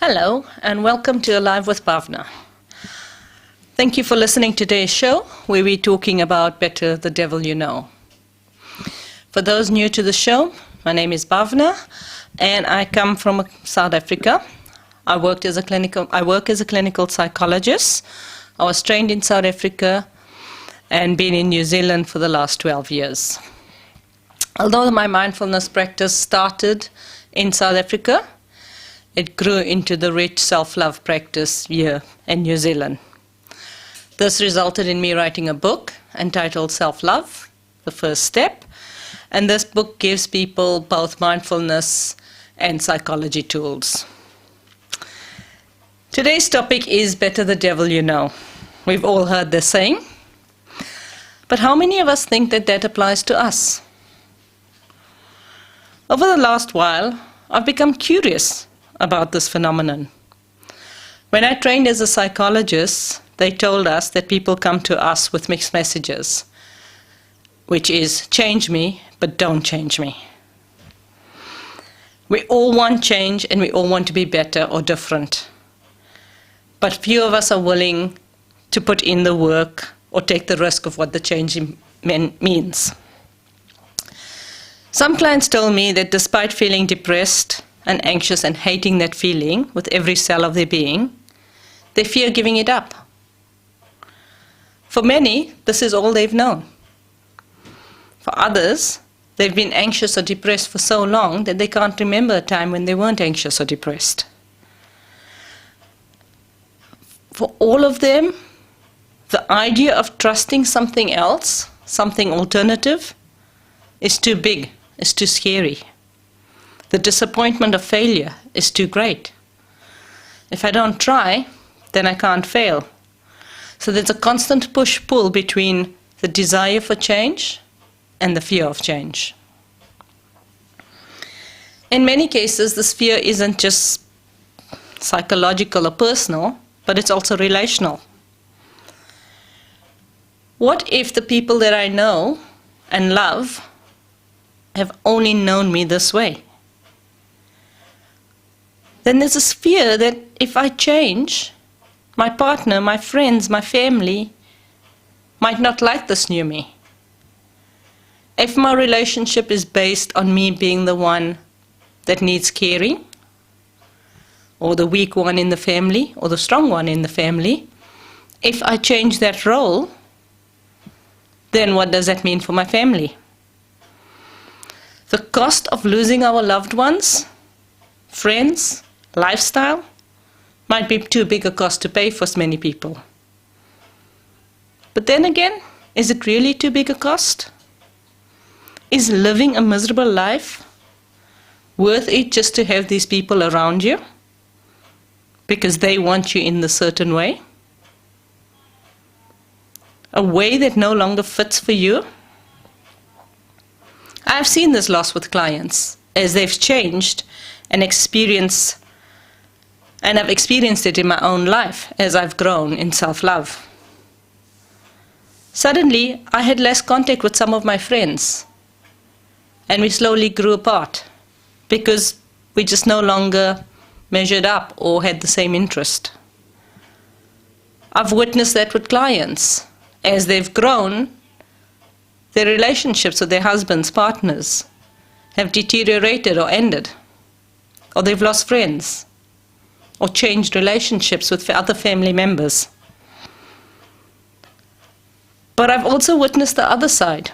Hello, and welcome to Alive with Bhavna. Thank you for listening to today's show, where we're talking about Better the Devil You Know. For those new to the show, my name is Bhavna, and I come from South Africa. I work as a clinical psychologist. I was trained in South Africa and been in New Zealand for the last 12 years. Although my mindfulness practice started in South Africa, it grew into the rich self-love practice here in New Zealand. This resulted in me writing a book entitled Self-Love, The First Step, and this book gives people both mindfulness and psychology tools. Today's topic is Better the Devil You Know. We've all heard this saying, but how many of us think that that applies to us? Over the last while, I've become curious about this phenomenon. When I trained as a psychologist, they told us that people come to us with mixed messages, which is change me, but don't change me. We all want change and we all want to be better or different. But few of us are willing to put in the work or take the risk of what the change means. Some clients told me that despite feeling depressed and anxious and hating that feeling with every cell of their being, they fear giving it up. For many, this is all they've known. For others, they've been anxious or depressed for so long that they can't remember a time when they weren't anxious or depressed. For all of them, the idea of trusting something else, something alternative, is too big, is too scary. The disappointment of failure is too great. If I don't try, then I can't fail. So there's a constant push-pull between the desire for change and the fear of change. In many cases, this fear isn't just psychological or personal, but it's also relational. What if the people that I know and love have only known me this way? Then there's this fear that if I change, my partner, my friends, my family might not like this new me. If my relationship is based on me being the one that needs caring, or the weak one in the family, or the strong one in the family, if I change that role, then what does that mean for my family? The cost of losing our loved ones, friends, lifestyle, might be too big a cost to pay for many people. But then again, is it really too big a cost? Is living a miserable life worth it just to have these people around you because they want you in a certain way? A way that no longer fits for you? I've seen this loss with clients as they've changed and I've experienced it in my own life as I've grown in self-love. Suddenly, I had less contact with some of my friends, and we slowly grew apart because we just no longer measured up or had the same interest. I've witnessed that with clients. As they've grown, their relationships with their husbands, partners, have deteriorated or ended, or they've lost friends, or changed relationships with other family members. But I've also witnessed the other side.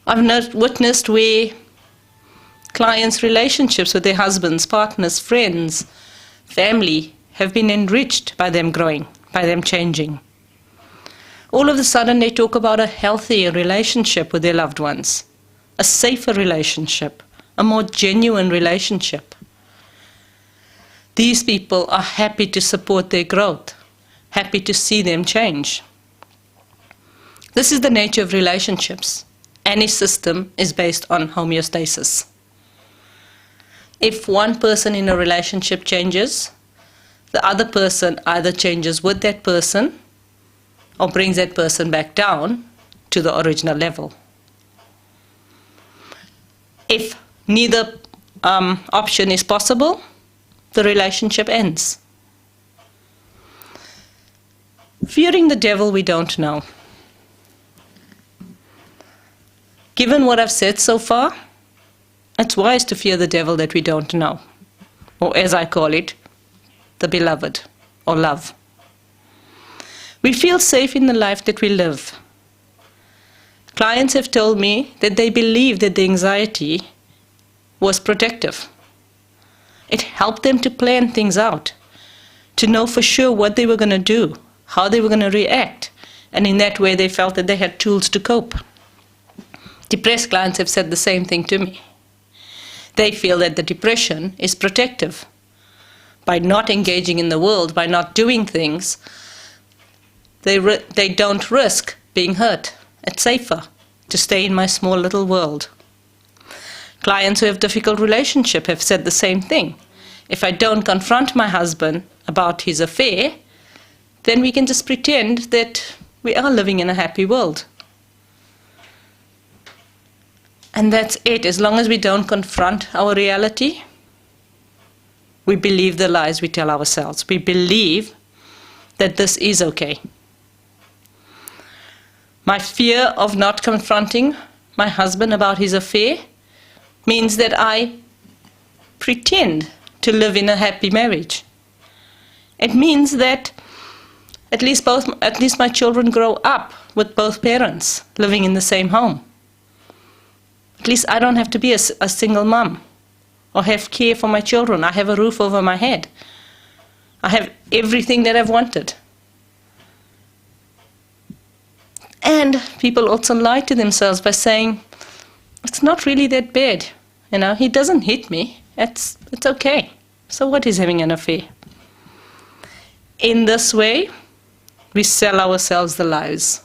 I've witnessed where clients' relationships with their husbands, partners, friends, family have been enriched by them growing, by them changing. All of a sudden they talk about a healthier relationship with their loved ones, a safer relationship, a more genuine relationship. These people are happy to support their growth, happy to see them change. This is the nature of relationships. Any system is based on homeostasis. If one person in a relationship changes, the other person either changes with that person or brings that person back down to the original level. If neither option is possible, the relationship ends. Fearing the devil we don't know. Given what I've said so far, it's wise to fear the devil that we don't know, or as I call it, the beloved, or love. We feel safe in the life that we live. Clients have told me that they believe that the anxiety was protective. It helped them to plan things out, to know for sure what they were going to do, how they were going to react, and in that way they felt that they had tools to cope. Depressed clients have said the same thing to me. They feel that the depression is protective. By not engaging in the world, by not doing things, they don't risk being hurt. It's safer to stay in my small little world. Clients who have difficult relationships have said the same thing. If I don't confront my husband about his affair, then we can just pretend that we are living in a happy world. And that's it. As long as we don't confront our reality, we believe the lies we tell ourselves. We believe that this is okay. My fear of not confronting my husband about his affair means that I pretend to live in a happy marriage. It means that at least my children grow up with both parents living in the same home. At least I don't have to be a single mom or have care for my children. I have a roof over my head. I have everything that I've wanted. And people also lie to themselves by saying, it's not really that bad. He doesn't hit me. It's okay. So what is having an affair? In this way, we sell ourselves the lies.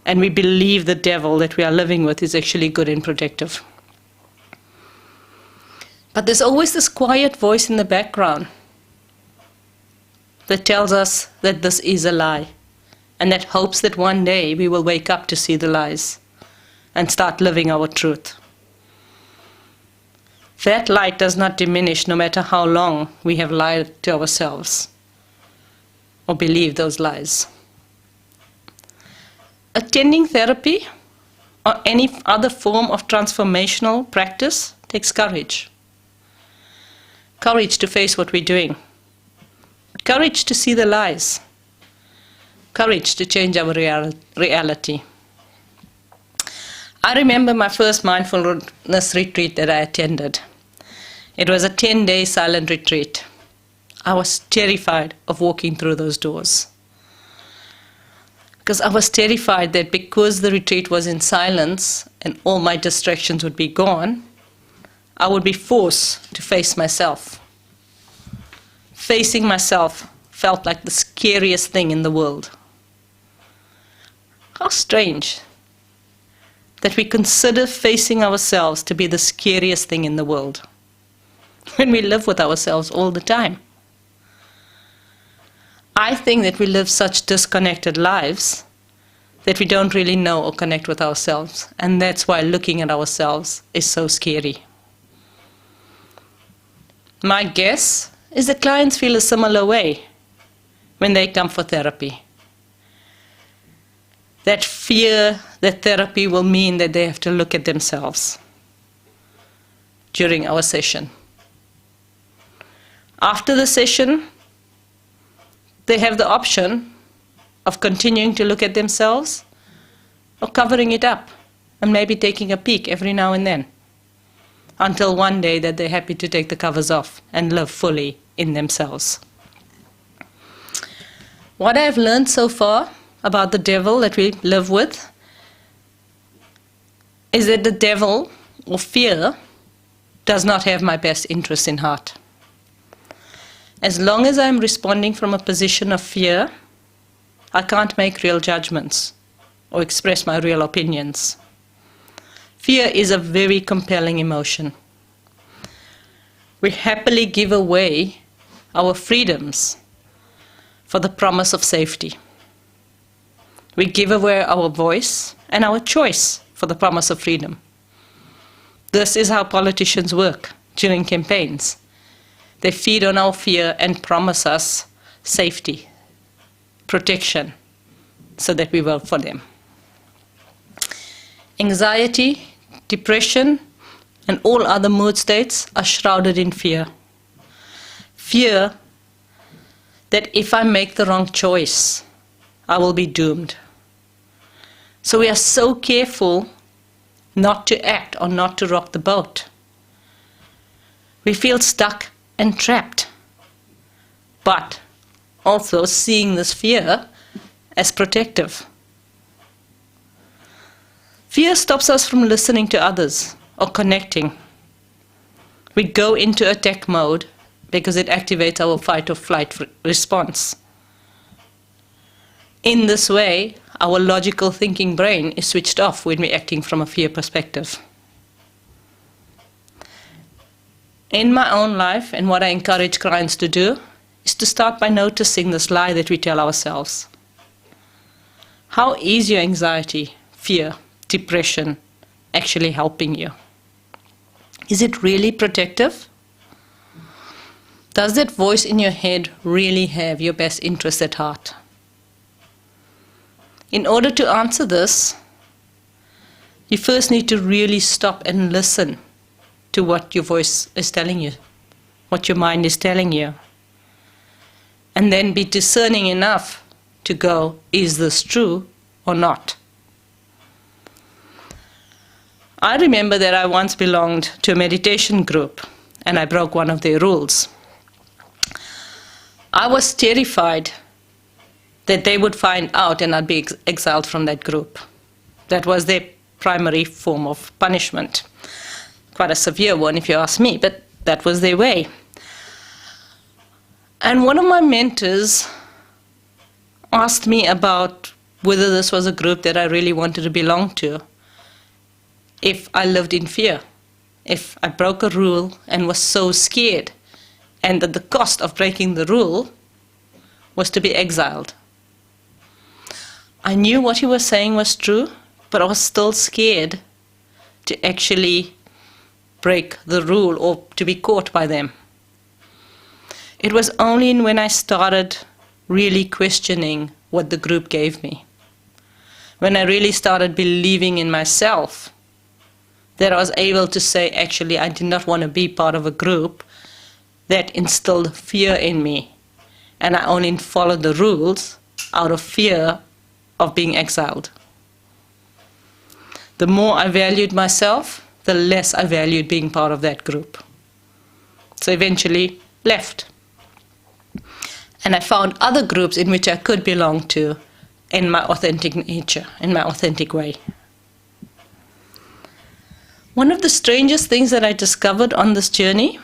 And we believe the devil that we are living with is actually good and protective. But there's always this quiet voice in the background that tells us that this is a lie, and that hopes that one day we will wake up to see the lies and start living our truth. That light does not diminish no matter how long we have lied to ourselves or believed those lies. Attending therapy or any other form of transformational practice takes courage. Courage to face what we're doing. Courage to see the lies. Courage to change our reality. I remember my first mindfulness retreat that I attended. It was a 10-day silent retreat. I was terrified of walking through those doors. Because I was terrified that because the retreat was in silence and all my distractions would be gone, I would be forced to face myself. Facing myself felt like the scariest thing in the world. How strange that we consider facing ourselves to be the scariest thing in the world when we live with ourselves all the time. I think that we live such disconnected lives that we don't really know or connect with ourselves, and that's why looking at ourselves is so scary. My guess is that clients feel a similar way when they come for therapy. That fear that therapy will mean that they have to look at themselves during our session. After the session, they have the option of continuing to look at themselves or covering it up and maybe taking a peek every now and then until one day that they're happy to take the covers off and live fully in themselves. What I've learned so far about the devil that we live with is that the devil, or fear, does not have my best interest in heart. As long as I'm responding from a position of fear, I can't make real judgments or express my real opinions. Fear is a very compelling emotion. We happily give away our freedoms for the promise of safety. We give away our voice and our choice for the promise of freedom. This is how politicians work during campaigns. They feed on our fear and promise us safety, protection, so that we work for them. Anxiety, depression, and all other mood states are shrouded in fear. Fear that if I make the wrong choice, I will be doomed. So we are so careful not to act or not to rock the boat. We feel stuck and trapped, but also seeing this fear as protective. Fear stops us from listening to others or connecting. We go into attack mode because it activates our fight or flight response. In this way, our logical thinking brain is switched off when we're acting from a fear perspective. In my own life, and what I encourage clients to do, is to start by noticing this lie that we tell ourselves. How is your anxiety, fear, depression actually helping you? Is it really protective? Does that voice in your head really have your best interest at heart? In order to answer this, you first need to really stop and listen to what your voice is telling you, what your mind is telling you. And then be discerning enough to go, is this true or not? I remember that I once belonged to a meditation group, and I broke one of their rules. I was terrified that they would find out and I'd be exiled from that group. That was their primary form of punishment. Quite a severe one if you ask me, but that was their way. And one of my mentors asked me about whether this was a group that I really wanted to belong to, if I lived in fear, if I broke a rule and was so scared, and that the cost of breaking the rule was to be exiled. I knew what he was saying was true, but I was still scared to actually break the rule or to be caught by them. It was only when I started really questioning what the group gave me, when I really started believing in myself, that I was able to say, actually, I did not want to be part of a group that instilled fear in me, and I only followed the rules out of fear of being exiled. The more I valued myself, the less I valued being part of that group. So eventually left. And I found other groups in which I could belong to in my authentic nature, in my authentic way. One of the strangest things that I discovered on this journey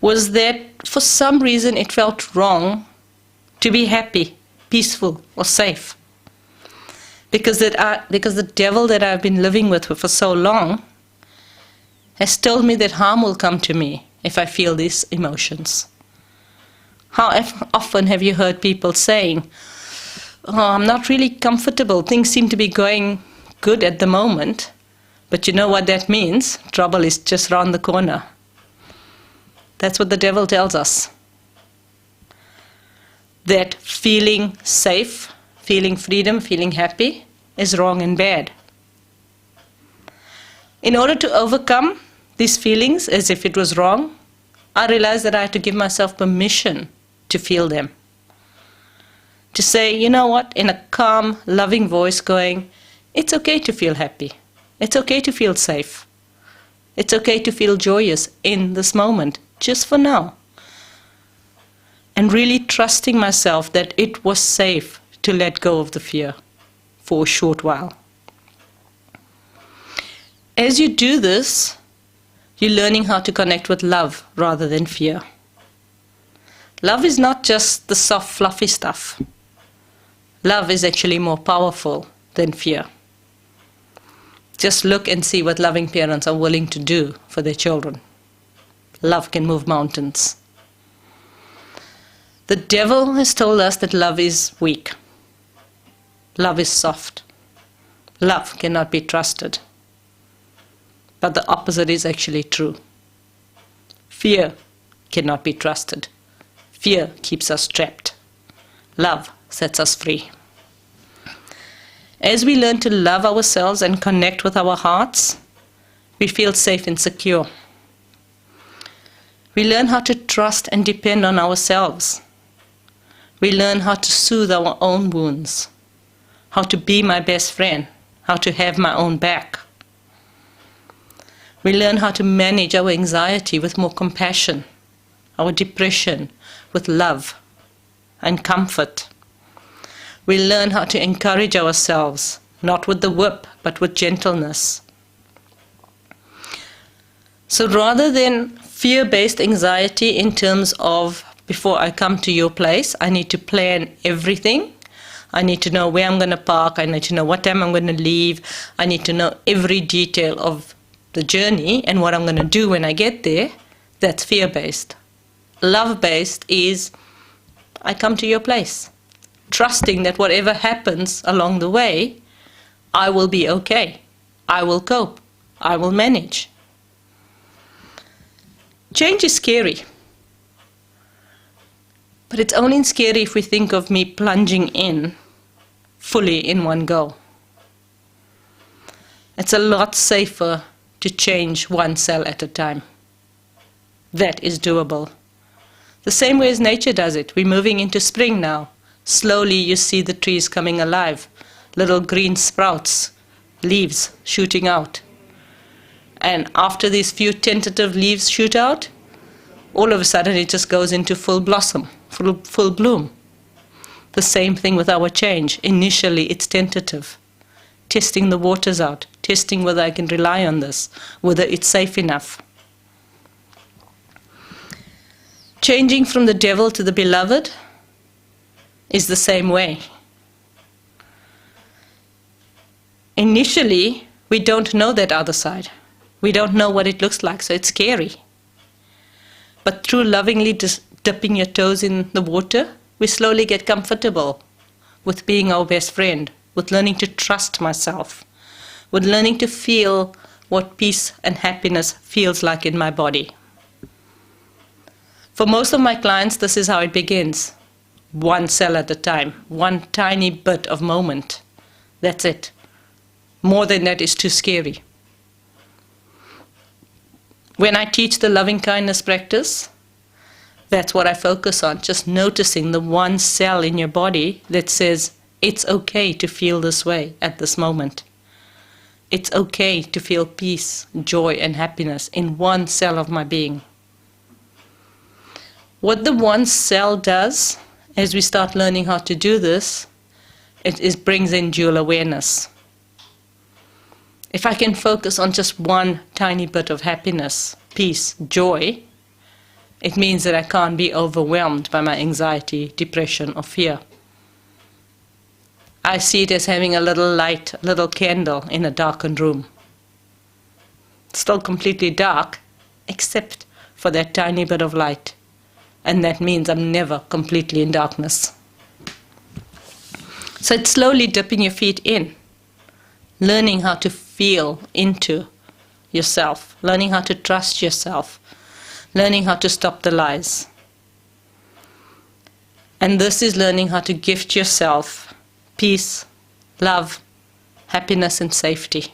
was that for some reason it felt wrong to be happy, peaceful, or safe. Because the devil that I've been living with for so long has told me that harm will come to me if I feel these emotions. How often have you heard people saying, "Oh, I'm not really comfortable. Things seem to be going good at the moment. But you know what that means? Trouble is just around the corner." That's what the devil tells us. That feeling safe, feeling freedom, feeling happy is wrong and bad. In order to overcome these feelings as if it was wrong, I realized that I had to give myself permission to feel them. To say, you know what, in a calm, loving voice going, it's okay to feel happy. It's okay to feel safe. It's okay to feel joyous in this moment, just for now. And really trusting myself that it was safe to let go of the fear for a short while. As you do this, you're learning how to connect with love rather than fear. Love is not just the soft, fluffy stuff. Love is actually more powerful than fear. Just look and see what loving parents are willing to do for their children. Love can move mountains. The devil has told us that love is weak. Love is soft. Love cannot be trusted. But the opposite is actually true. Fear cannot be trusted. Fear keeps us trapped. Love sets us free. As we learn to love ourselves and connect with our hearts, we feel safe and secure. We learn how to trust and depend on ourselves. We learn how to soothe our own wounds, how to be my best friend, how to have my own back. We learn how to manage our anxiety with more compassion, our depression with love and comfort. We learn how to encourage ourselves, not with the whip, but with gentleness. So rather than fear-based anxiety in terms of, before I come to your place, I need to plan everything. I need to know where I'm going to park. I need to know what time I'm going to leave. I need to know every detail of the journey and what I'm going to do when I get there. That's fear-based. Love-based is, I come to your place, trusting that whatever happens along the way, I will be okay. I will cope. I will manage. Change is scary. But it's only scary if we think of me plunging in fully in one go. It's a lot safer to change one cell at a time. That is doable. The same way as nature does it. We're moving into spring now. Slowly you see the trees coming alive. Little green sprouts, leaves shooting out. And after these few tentative leaves shoot out, all of a sudden it just goes into full blossom, full bloom. The same thing with our change. Initially it's tentative. Testing the waters out, testing whether I can rely on this, whether it's safe enough. Changing from the devil to the beloved is the same way. Initially, we don't know that other side. We don't know what it looks like, so it's scary. But through lovingly dipping your toes in the water, we slowly get comfortable with being our best friend, with learning to trust myself, with learning to feel what peace and happiness feels like in my body. For most of my clients, this is how it begins. One cell at a time, one tiny bit of moment. That's it. More than that is too scary. When I teach the loving kindness practice, that's what I focus on, just noticing the one cell in your body that says, it's okay to feel this way at this moment. It's okay to feel peace, joy, and happiness in one cell of my being. What the one cell does, as we start learning how to do this, it brings in dual awareness. If I can focus on just one tiny bit of happiness, peace, joy, it means that I can't be overwhelmed by my anxiety, depression, or fear. I see it as having a little light, a little candle in a darkened room. It's still completely dark, except for that tiny bit of light. And that means I'm never completely in darkness. So it's slowly dipping your feet in, learning how to feel into yourself, learning how to trust yourself, learning how to stop the lies. And this is learning how to gift yourself peace, love, happiness, and safety.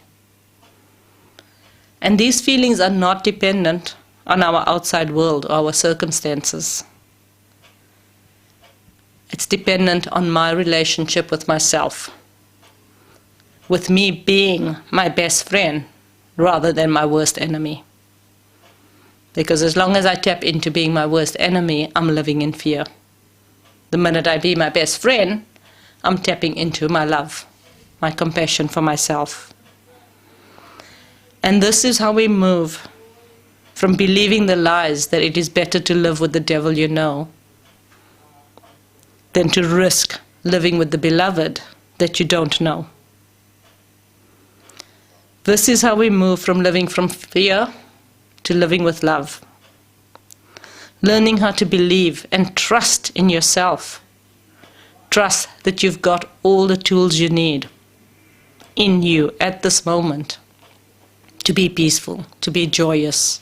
And these feelings are not dependent on our outside world or our circumstances. It's dependent on my relationship with myself, with me being my best friend rather than my worst enemy. Because as long as I tap into being my worst enemy, I'm living in fear. The minute I be my best friend, I'm tapping into my love, my compassion for myself. And this is how we move from believing the lies that it is better to live with the devil you know than to risk living with the beloved that you don't know. This is how we move from living from fear to living with love. Learning how to believe and trust in yourself. Trust that you've got all the tools you need in you at this moment to be peaceful, to be joyous,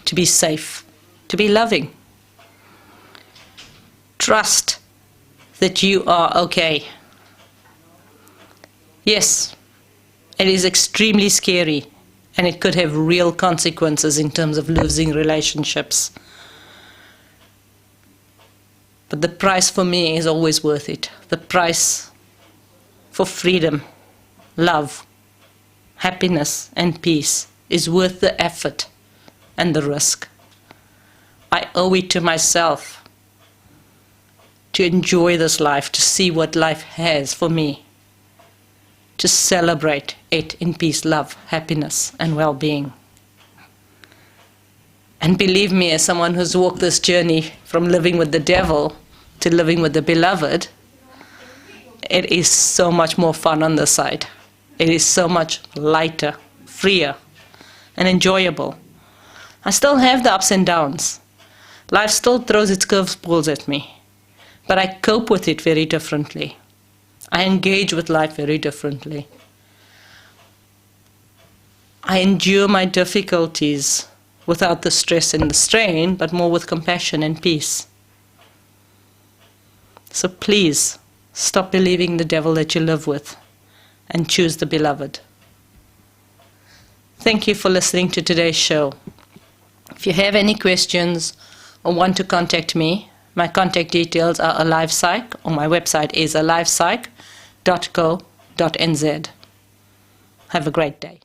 to be safe, to be loving. Trust that you are okay. Yes, it is extremely scary, and it could have real consequences in terms of losing relationships. But the price for me is always worth it. The price for freedom, love, happiness, and peace is worth the effort and the risk. I owe it to myself to enjoy this life, to see what life has for me, to celebrate it in peace, love, happiness, and well-being. And believe me, as someone who's walked this journey from living with the devil to living with the beloved, it is so much more fun on this side. It is so much lighter, freer, and enjoyable. I still have the ups and downs. Life still throws its curveballs at me, but I cope with it very differently. I engage with life very differently. I endure my difficulties without the stress and the strain, but more with compassion and peace. So please, stop believing the devil that you live with and choose the beloved. Thank you for listening to today's show. If you have any questions or want to contact me, my contact details are AlivePsych, or my website is alivepsych.co.nz. Have a great day.